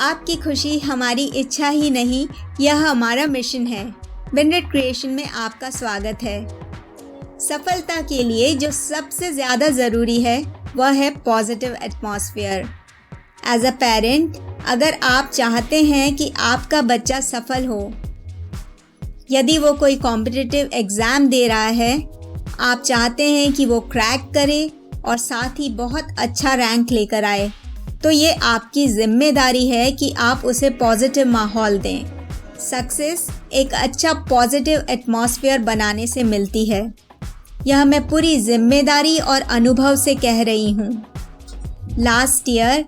आपकी खुशी हमारी इच्छा ही नहीं, यह हमारा मिशन है। विनरेड क्रिएशन में आपका स्वागत है। सफलता के लिए जो सबसे ज़्यादा ज़रूरी है वह है positive atmosphere. As a parent, अगर आप चाहते हैं कि आपका बच्चा सफल हो, यदि वो कोई कॉम्पिटिटिव एग्ज़ाम दे रहा है, आप चाहते हैं कि वो क्रैक करे और साथ ही बहुत अच्छा रैंक लेकर आए, तो ये आपकी जिम्मेदारी है कि आप उसे पॉजिटिव माहौल दें। सक्सेस एक अच्छा पॉजिटिव एटमॉस्फेयर बनाने से मिलती है। यह मैं पूरी जिम्मेदारी और अनुभव से कह रही हूँ। लास्ट ईयर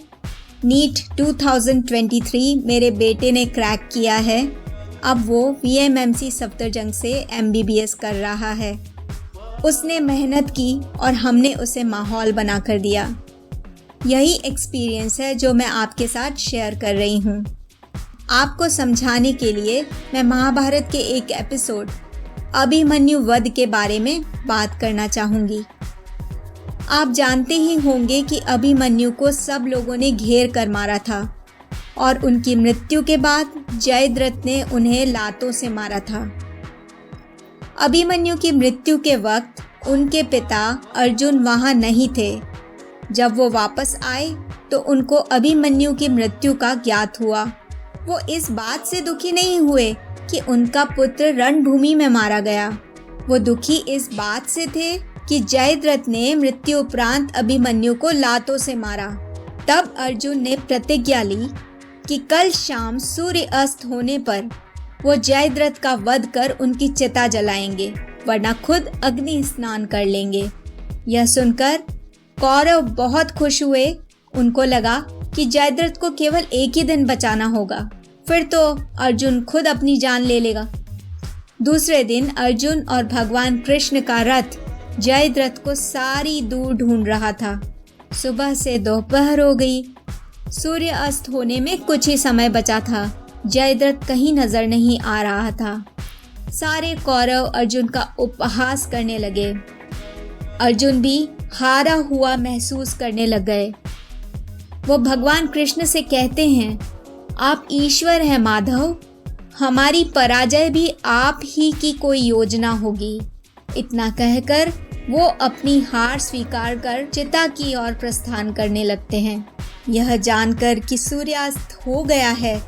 नीट 2023 मेरे बेटे ने क्रैक किया है। अब वो VMMC सफदरजंग से MBBS कर रहा है। उसने मेहनत की और हमने उसे माहौल बना कर दिया। यही एक्सपीरियंस है जो मैं आपके साथ शेयर कर रही हूँ। आपको समझाने के लिए मैं महाभारत के एक एपिसोड अभिमन्यु वध के बारे में बात करना चाहूँगी। आप जानते ही होंगे कि अभिमन्यु को सब लोगों ने घेर कर मारा था और उनकी मृत्यु के बाद जयद्रथ ने उन्हें लातों से मारा था। अभिमन्यु की मृत्यु के वक्त उनके पिता अर्जुन वहाँ नहीं थे। जब वो वापस आए तो उनको अभिमन्यु की मृत्यु का ज्ञात हुआ। वो इस बात से दुखी नहीं हुए कि उनका पुत्र रणभूमि में मारा गया। वो दुखी इस बात से थे कि जयद्रथ ने मृत्यु उपरांत अभिमन्यु को लातों से मारा। तब अर्जुन ने प्रतिज्ञा ली कि कल शाम सूर्य अस्त होने पर वो जयद्रथ का वध कर उनकी चिता जलाएंगे, वरना खुद अग्नि स्नान कर लेंगे। यह सुनकर कौरव बहुत खुश हुए। उनको लगा कि जयद्रथ को केवल एक ही दिन बचाना होगा, फिर तो अर्जुन खुद अपनी जान ले लेगा। दूसरे दिन अर्जुन और भगवान कृष्ण का रथ जयद्रथ को सारी दूर ढूंढ रहा था। सुबह से दोपहर हो गई। सूर्य अस्त होने में कुछ ही समय बचा था। जयद्रथ कहीं नजर नहीं आ रहा था। सारे कौरव अर्जुन का उपहास करने लगे। अर्जुन भी हारा हुआ महसूस करने लग गए। वो भगवान कृष्ण से कहते हैं, आप ईश्वर हैं माधव, हमारी पराजय भी आप ही की कोई योजना होगी। इतना कहकर वो अपनी हार स्वीकार कर चिता की ओर प्रस्थान करने लगते हैं। यह जानकर कि सूर्यास्त हो गया है,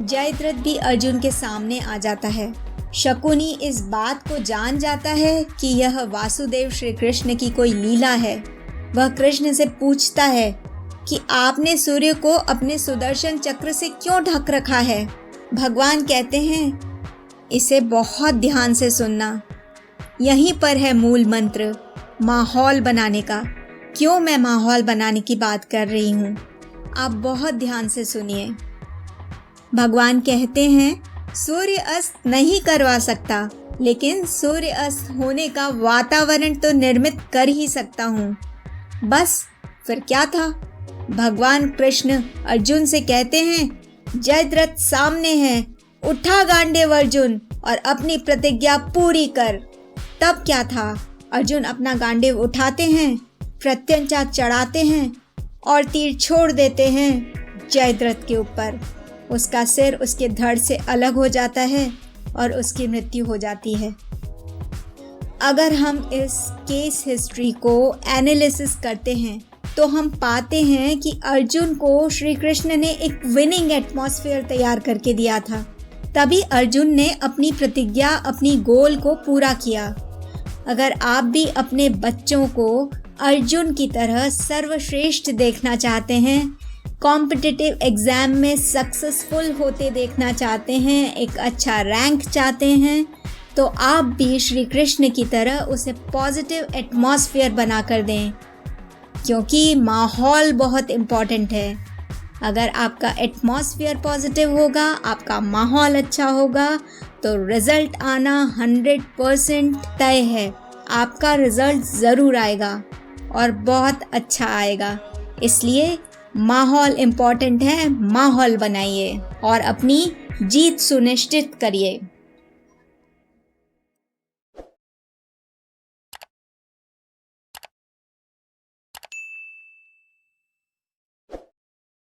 जयद्रथ भी अर्जुन के सामने आ जाता है। शकुनी इस बात को जान जाता है कि यह वासुदेव श्री कृष्ण की कोई लीला है। वह कृष्ण से पूछता है कि आपने सूर्य को अपने सुदर्शन चक्र से क्यों ढक रखा है। भगवान कहते हैं, इसे बहुत ध्यान से सुनना। यहीं पर है मूल मंत्र माहौल बनाने का। क्यों मैं माहौल बनाने की बात कर रही हूँ, आप बहुत ध्यान से सुनिए। भगवान कहते हैं, सूर्य अस्त नहीं करवा सकता, लेकिन सूर्य अस्त होने का वातावरण तो निर्मित कर ही सकता हूँ। बस फिर क्या था। भगवान कृष्ण अर्जुन से कहते हैं, जयद्रथ सामने है, उठा गांडीव अर्जुन और अपनी प्रतिज्ञा पूरी कर। तब क्या था, अर्जुन अपना गांडीव उठाते हैं, प्रत्यंचा चढ़ाते हैं और तीर छोड़ देते हैं जयद्रथ के ऊपर। उसका सिर उसके धड़ से अलग हो जाता है और उसकी मृत्यु हो जाती है। अगर हम इस केस हिस्ट्री को एनालिसिस करते हैं तो हम पाते हैं कि अर्जुन को श्री कृष्ण ने एक विनिंग एटमॉस्फेयर तैयार करके दिया था। तभी अर्जुन ने अपनी प्रतिज्ञा, अपनी गोल को पूरा किया। अगर आप भी अपने बच्चों को अर्जुन की तरह सर्वश्रेष्ठ देखना चाहते हैं, कॉम्पिटिटिव एग्ज़ाम में सक्सेसफुल होते देखना चाहते हैं, एक अच्छा रैंक चाहते हैं, तो आप भी श्री कृष्ण की तरह उसे पॉजिटिव एटमॉस्फेयर बना कर दें, क्योंकि माहौल बहुत इम्पॉर्टेंट है। अगर आपका एटमॉस्फेयर पॉजिटिव होगा, आपका माहौल अच्छा होगा, तो रिज़ल्ट आना 100% तय है। आपका रिज़ल्ट ज़रूर आएगा और बहुत अच्छा आएगा। इसलिए माहौल इम्पॉर्टेंट है। माहौल बनाइए और अपनी जीत सुनिश्चित करिए।